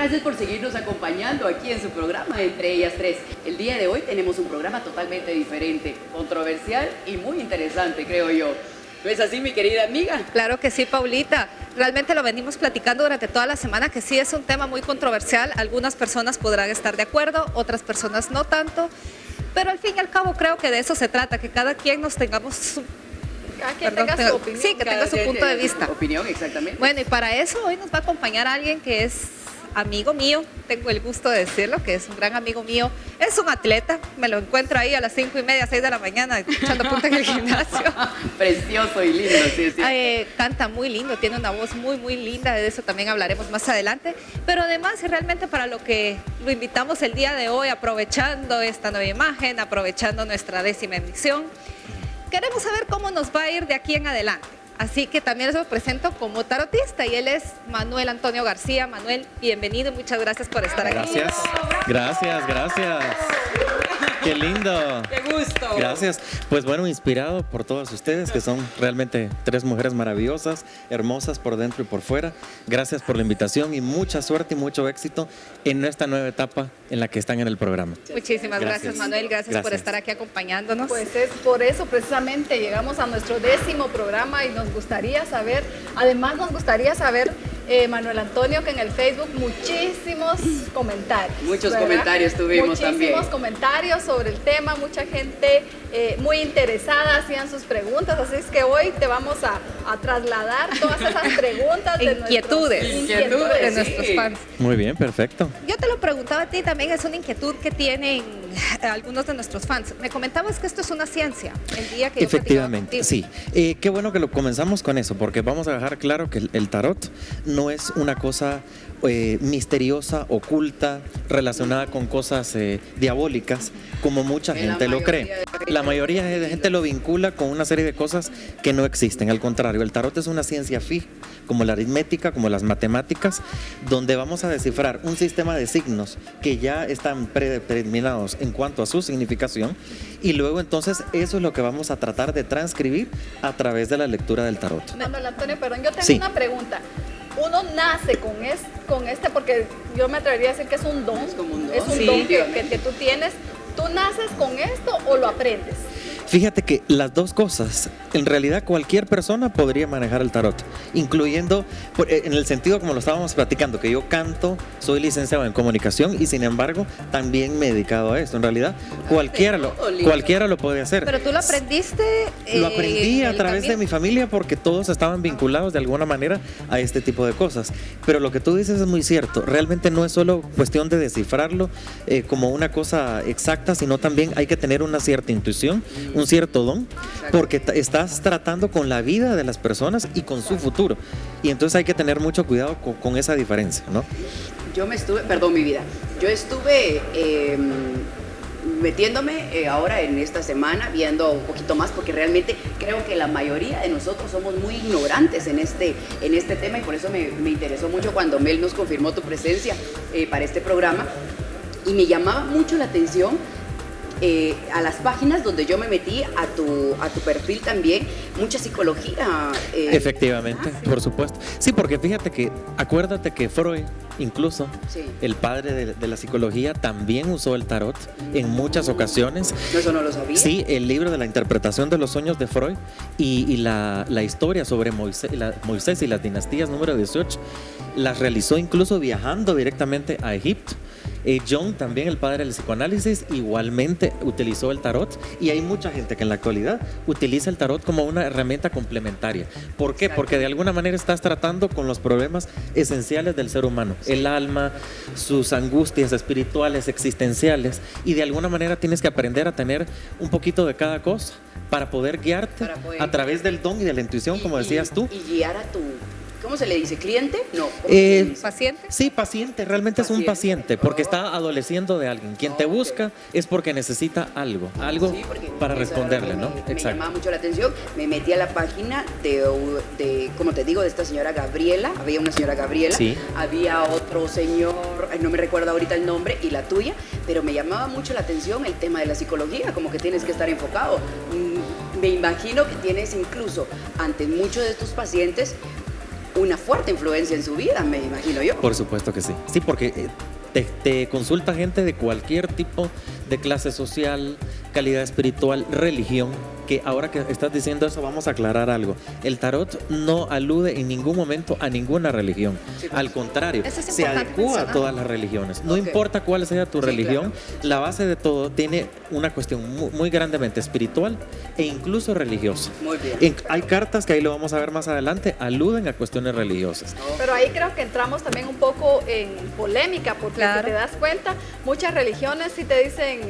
Gracias por seguirnos acompañando aquí en su programa Entre Ellas Tres. El día de hoy tenemos un programa totalmente diferente, controversial y muy interesante, creo yo. ¿No es así, mi querida amiga? Claro que sí, Paulita. Realmente lo venimos platicando durante toda la semana, que sí es un tema muy controversial. Algunas personas podrán estar de acuerdo, otras personas no tanto. Pero al fin y al cabo creo que de eso se trata, que cada quien nos tengamos cada quien tenga su opinión. Sí, que tenga su punto de vista. Opinión, exactamente. Bueno, y para eso hoy nos va a acompañar alguien que es amigo mío, tengo el gusto de decirlo, que es un gran amigo mío. Es un atleta, me lo encuentro ahí a las 5:30, 6 de la mañana, echando punta en el gimnasio. Precioso y lindo, sí, sí. Canta muy lindo, tiene una voz muy, muy linda, de eso también hablaremos más adelante. Pero además, y realmente para lo que lo invitamos el día de hoy, aprovechando esta nueva imagen, aprovechando nuestra 10ª emisión, queremos saber cómo nos va a ir de aquí en adelante. Así que también les presento como tarotista y él es Manuel Antonio García. Manuel, bienvenido, muchas gracias por estar aquí. Gracias. Qué lindo. Qué gusto. Gracias. Pues bueno, inspirado por todas ustedes, que son realmente 3 mujeres maravillosas, hermosas por dentro y por fuera. Gracias por la invitación y mucha suerte y mucho éxito en esta nueva etapa en la que están en el programa. Muchísimas gracias, Manuel. Gracias por estar aquí acompañándonos. Pues es por eso precisamente llegamos a nuestro 10º programa y nos gustaría saber, Manuel Antonio, que en el Facebook muchísimos comentarios. Muchos ¿verdad? comentarios tuvimos también. Muchísimos comentarios sobre el tema, mucha gente muy interesada, hacían sus preguntas, así es que hoy te vamos a trasladar todas esas preguntas de inquietudes de nuestros fans. Muy bien, perfecto. Yo te lo preguntaba a ti también, es una inquietud que tienen algunos de nuestros fans. Me comentabas que esto es una ciencia, el día que yo efectivamente, sí. Qué bueno que lo comenzamos con eso, porque vamos a dejar claro que el tarot no es una cosa misteriosa, oculta, relacionada con cosas diabólicas, como mucha gente lo cree. La mayoría de gente lo vincula con una serie de cosas que no existen. Al contrario, el tarot es una ciencia fija, como la aritmética, como las matemáticas, donde vamos a descifrar un sistema de signos que ya están predeterminados en cuanto a su significación, y luego entonces eso es lo que vamos a tratar de transcribir a través de la lectura del tarot. Manuel Antonio, perdón, yo tengo una pregunta. Uno nace con este, porque yo me atrevería a decir que es un don. Es como un don. Es un don que tú tienes. ¿Tú naces con esto o lo aprendes? Fíjate que las dos cosas, en realidad cualquier persona podría manejar el tarot, incluyendo, en el sentido como lo estábamos platicando, que yo canto, soy licenciado en comunicación y sin embargo también me he dedicado a esto. En realidad cualquiera lo puede hacer. Pero tú lo aprendiste. Lo aprendí a través de mi familia, porque todos estaban vinculados de alguna manera a este tipo de cosas. Pero lo que tú dices es muy cierto, realmente no es solo cuestión de descifrarlo como una cosa exacta, sino también hay que tener una cierta intuición, un cierto don, porque estás tratando con la vida de las personas y con su futuro, y entonces hay que tener mucho cuidado con esa diferencia, ¿no? Yo estuve metiéndome ahora en esta semana, viendo un poquito más, porque realmente creo que la mayoría de nosotros somos muy ignorantes en este tema, y por eso me interesó mucho cuando Mel nos confirmó tu presencia para este programa, y me llamaba mucho la atención a las páginas donde yo me metí, a tu perfil también, mucha psicología. Efectivamente, por supuesto. Sí, porque fíjate que, acuérdate que Freud, incluso, el padre de la psicología, también usó el tarot en muchas ocasiones. Eso no lo sabía. Sí, el libro de la interpretación de los sueños de Freud y la historia sobre Moisés y las dinastías número 18, las realizó incluso viajando directamente a Egipto. Jung, también el padre del psicoanálisis, igualmente utilizó el tarot, y hay mucha gente que en la actualidad utiliza el tarot como una herramienta complementaria. ¿Por qué? Porque de alguna manera estás tratando con los problemas esenciales del ser humano, el alma, sus angustias espirituales, existenciales, y de alguna manera tienes que aprender a tener un poquito de cada cosa para poder guiarte a través del don y de la intuición, como decías tú. Y guiar a tu... ¿Cómo se le dice? ¿Cliente? No. ¿Paciente? Sí, paciente, realmente es un paciente, porque está adoleciendo de alguien. Quien te busca es porque necesita algo para responderle, ¿no? Me llamaba mucho la atención. Me metí a la página de, como te digo, de esta señora Gabriela. Había una señora Gabriela, había otro señor, no me recuerdo ahorita el nombre, y la tuya, pero me llamaba mucho la atención el tema de la psicología, como que tienes que estar enfocado. Me imagino que tienes incluso ante muchos de tus pacientes una fuerte influencia en su vida, me imagino yo. Por supuesto que sí. Sí, porque te consulta gente de cualquier tipo de clase social, calidad espiritual, religión, que ahora que estás diciendo eso vamos a aclarar algo. El tarot no alude en ningún momento a ninguna religión. Sí, Al contrario, Eso es se importante adecua a mencionar. todas las religiones. No Ok. importa cuál sea tu Sí, religión, claro. la base de todo tiene una cuestión muy grandemente espiritual e incluso religiosa. Muy bien. Hay cartas que ahí lo vamos a ver más adelante, aluden a cuestiones religiosas. Pero ahí creo que entramos también un poco en polémica, porque Claro. si te das cuenta, muchas religiones sí te dicen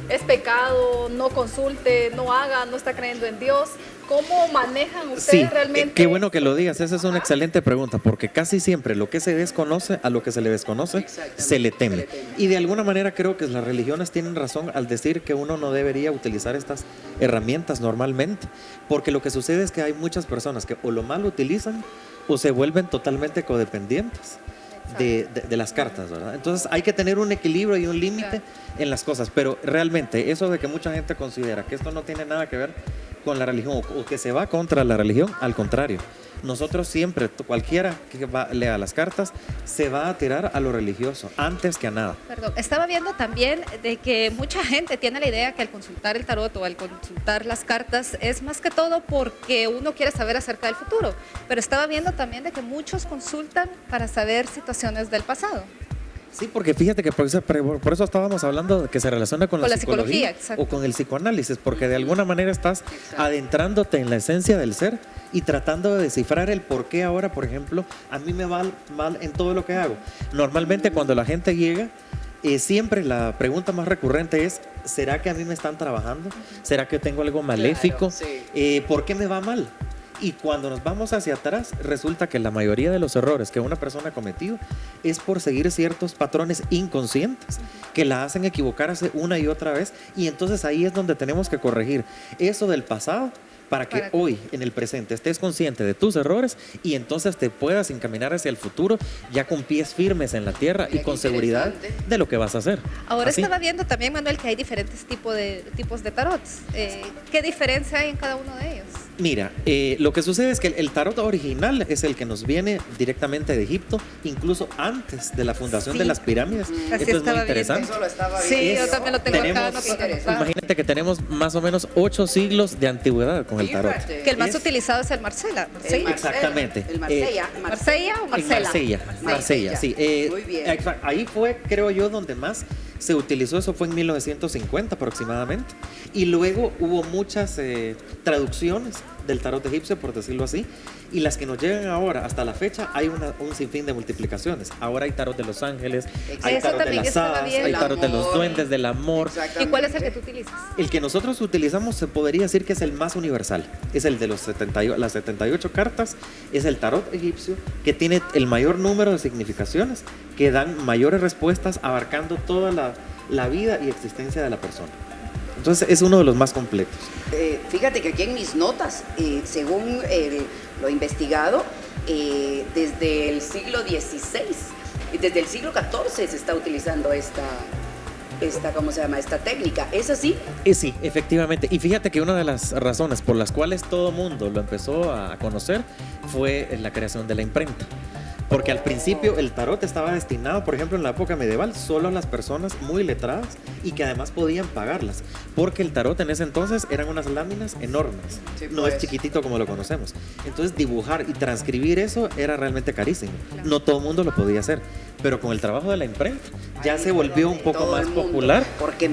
es pecado, no consulte, no haga, no está creyendo en Dios. ¿Cómo manejan ustedes Sí, realmente? qué bueno que lo digas, esa es una excelente pregunta, porque casi siempre lo que se desconoce, a lo que se le desconoce, Exactamente, se le teme. se le teme. Y de alguna manera creo que las religiones tienen razón al decir que uno no debería utilizar estas herramientas normalmente, porque lo que sucede es que hay muchas personas que o lo mal utilizan o se vuelven totalmente codependientes de las cartas, ¿verdad? Entonces hay que tener un equilibrio y un límite en las cosas, pero realmente eso de que mucha gente considera que esto no tiene nada que ver con la religión o que se va contra la religión, al contrario. Nosotros siempre, cualquiera que lea las cartas, se va a tirar a lo religioso, antes que a nada. Perdón, estaba viendo también de que mucha gente tiene la idea que al consultar el tarot o al consultar las cartas es más que todo porque uno quiere saber acerca del futuro, pero estaba viendo también de que muchos consultan para saber situaciones del pasado. Sí, porque fíjate que por eso estábamos hablando de que se relaciona con Con la la psicología, psicología exacto. o con el psicoanálisis, porque de alguna manera estás adentrándote en la esencia del ser y tratando de descifrar el por qué ahora, por ejemplo, a mí me va mal en todo lo que hago. Normalmente cuando la gente llega, siempre la pregunta más recurrente es, ¿será que a mí me están trabajando? ¿Será que tengo algo maléfico? sí. ¿Por qué me va mal? Y cuando nos vamos hacia atrás, resulta que la mayoría de los errores que una persona ha cometido es por seguir ciertos patrones inconscientes que la hacen equivocarse una y otra vez. Y entonces ahí es donde tenemos que corregir eso del pasado para que Para que- hoy, en el presente, estés consciente de tus errores y entonces te puedas encaminar hacia el futuro ya con pies firmes en la tierra y Mira, con qué seguridad interesante. de lo que vas a hacer. Ahora Así. estaba viendo también, Manuel, que hay diferentes tipos de tarots. ¿Qué diferencia hay en cada uno de ellos? Mira, lo que sucede es que el tarot original es el que nos viene directamente de Egipto, incluso antes de la fundación de las pirámides. Así Esto es muy estaba viendo. interesante. Eso lo estaba Sí, viendo. yo también lo tengo acá Tenemos- anotado. Imagínate que tenemos más o menos 8 siglos de antigüedad con el tarot. Fíjate. Que el más Es- utilizado es el Marsella. El Marsella, Exactamente. El Marsella. ¿Marsella o En Marcela? Marsella, sí. Muy bien. Ahí fue, creo yo, donde más se utilizó. Eso fue en 1950 aproximadamente. Y luego hubo muchas traducciones del tarot egipcio, por decirlo así. Y las que nos llegan ahora, hasta la fecha, hay un sinfín de multiplicaciones. Ahora hay tarot de los ángeles, hay Eso tarot de también las estaba hadas, viendo. hay tarot de los amor. duendes, del amor. ¿Y cuál es el que tú utilizas? El que nosotros utilizamos se podría decir que es el más universal. Es el de las 78 cartas. Es el tarot egipcio que tiene el mayor número de significaciones que dan mayores respuestas abarcando toda la vida y existencia de la persona. Entonces es uno de los más completos. Fíjate que aquí en mis notas, según lo investigado, desde el siglo XVI, desde el siglo XIV se está utilizando esta ¿cómo se llama? Esta técnica. ¿Es así? Sí, efectivamente. Y fíjate que una de las razones por las cuales todo mundo lo empezó a conocer fue la creación de la imprenta. Porque al principio el tarot estaba destinado, por ejemplo, en la época medieval, solo a las personas muy letradas y que además podían pagarlas. Porque el tarot en ese entonces eran unas láminas enormes. Sí, No pues. es chiquitito como lo conocemos. Entonces dibujar y transcribir eso era realmente carísimo. No todo el mundo lo podía hacer. Pero con el trabajo de la imprenta ya Ahí se volvió un de poco todo más el mundo, popular. Porque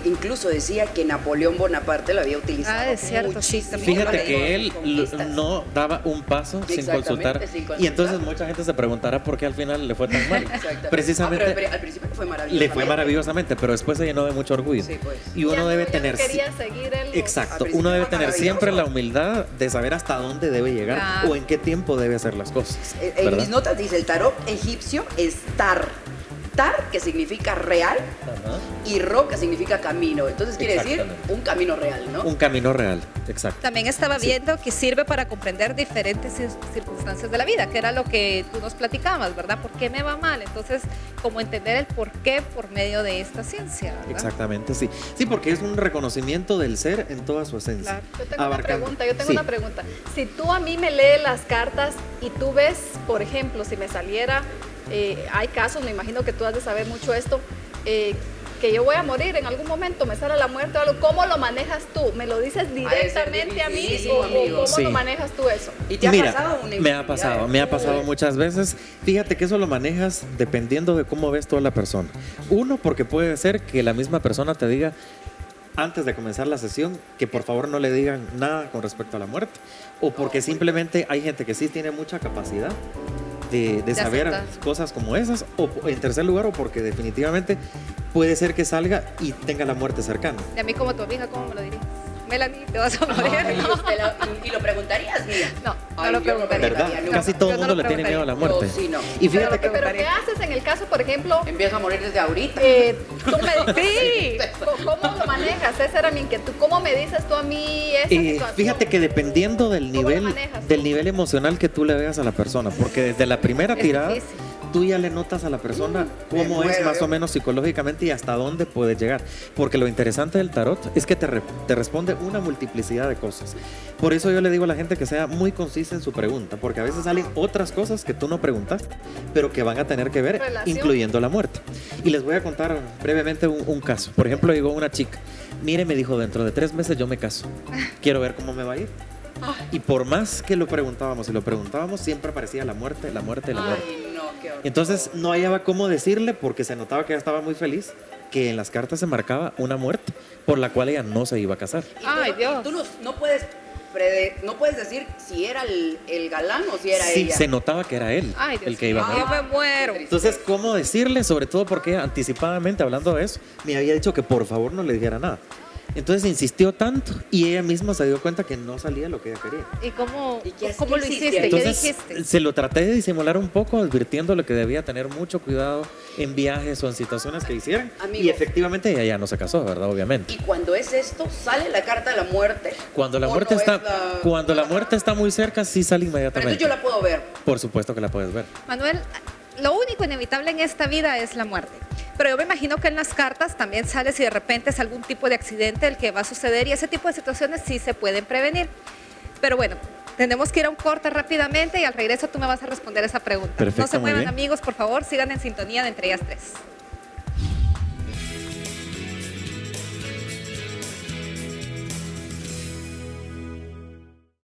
incluso decía que Napoleón Bonaparte lo había utilizado. Ah, es cierto, sí, muchísimo. también Fíjate Lo que leí él en conquistas. no daba un paso sin Exactamente, consultar. sin consultar. Y entonces mucha gente se preguntará por qué al final le fue tan mal. Exactamente. Precisamente Ah, pero al principio fue maravilloso. le fue maravillosamente, pero después se llenó de mucho orgullo. Sí, pues. Y uno debe Ya tener... no quería seguir el... Exacto, Al principio uno debe fue tener siempre maravilloso. la humildad de saber hasta dónde debe llegar Claro. o en qué tiempo debe hacer las cosas. En ¿verdad? mis notas dice el tarot egipcio es Tar. Tar, que significa real, Ajá. y Ro, que significa camino. Entonces quiere decir Exactamente. un camino real, ¿no? Un camino real, exacto. También estaba Sí. viendo que sirve para comprender diferentes circunstancias de la vida, que era lo que tú nos platicabas, ¿verdad? ¿Por qué me va mal? Entonces, como entender el por qué por medio de esta ciencia, ¿verdad? Exactamente, sí. Sí, porque es un reconocimiento del ser en toda su esencia. Claro. Yo tengo Abarcando. una Sí. pregunta. Si tú a mí me lees las cartas y tú ves, por ejemplo, si me saliera, hay casos, me imagino que tú has de saber mucho esto, que yo voy a morir en algún momento, me sale la muerte o algo, ¿cómo lo manejas tú? ¿Me lo dices directamente a mí dificilísimo, o amigo. cómo Sí. lo manejas tú eso? ¿Y te ha Mira, pasado una me ha infinidad pasado, de me ha pasado veces? muchas veces. Fíjate que eso lo manejas dependiendo de cómo ves tú a la persona. Uno, porque puede ser que la misma persona te diga antes de comenzar la sesión que por favor no le digan nada con respecto a la muerte, o porque simplemente hay gente que sí tiene mucha capacidad de saber aceptar. cosas como esas, o en tercer lugar, o porque definitivamente puede ser que salga y tenga la muerte cercana. Y a mí como tu amiga, ¿cómo me lo dirías? Melanie, te vas a morir. Ay, No, y lo preguntarías, mía. no Ay, lo yo preguntaría. ¿Verdad? no. Casi todo el Yo no mundo lo le tiene miedo a la preguntaría. muerte. Yo sí, no. Y fíjate que Pero ¿qué haces en el caso, por ejemplo, Empieza a morir desde ahorita. tú me sí, ¿cómo lo manejas? Esa era mi inquietud. ¿Cómo me dices tú a mí esa situación? fíjate que dependiendo del ¿Cómo lo nivel, manejas? del nivel emocional que tú le veas a la persona, porque desde la primera Es tirada difícil. tú ya le notas a la persona me cómo es muero más yo. o menos psicológicamente y hasta dónde puede llegar. Porque lo interesante del tarot es que te responde una multiplicidad de cosas. Por eso yo le digo a la gente que sea muy concisa en su pregunta, porque a veces salen otras cosas que tú no preguntaste, pero que van a tener que ver, Relación. incluyendo la muerte. Y les voy a contar brevemente un caso. Por ejemplo, llegó una chica, mire, me dijo, dentro de 3 meses yo me caso. Quiero ver cómo me va a ir. Y por más que lo preguntábamos y lo preguntábamos, siempre aparecía la muerte, la muerte, la muerte. Ay, no, qué horror. Entonces no hallaba cómo decirle porque se notaba que ella estaba muy feliz, que en las cartas se marcaba una muerte por la cual ella no se iba a casar. Y tú Ay, no- Dios. Tú no puedes no puedes decir si era el galán o si era Sí, ella. se notaba que era él Ay, Dios el que iba a mío, morir. yo me muero. Entonces, ¿cómo decirle? Sobre todo porque anticipadamente, hablando de eso, me había dicho que por favor no le dijera nada. Entonces insistió tanto y ella misma se dio cuenta que no salía lo que ella quería. ¿Y cómo, ¿Y qué cómo lo hiciste? hiciste? ¿Qué Entonces dijiste? se lo traté de disimular un poco, advirtiéndole que debía tener mucho cuidado en viajes o en situaciones que hicieran. Amigo. Y efectivamente ella ya no se casó, ¿verdad? Obviamente. Y cuando es esto, sale la carta de la muerte. Cuando la ¿O muerte no está, es la- cuando la muerte está muy cerca, sí sale Pero inmediatamente. entonces yo la puedo ver. Por supuesto que la puedes ver. Manuel, lo único inevitable en esta vida es la muerte. Pero yo me imagino que en las cartas también sale si de repente es algún tipo de accidente el que va a suceder y ese tipo de situaciones sí se pueden prevenir. Pero bueno, tenemos que ir a un corte rápidamente y al regreso tú me vas a responder esa pregunta. Perfecto, No se muy muevan bien. amigos, por favor, sigan en sintonía de Entre Ellas Tres.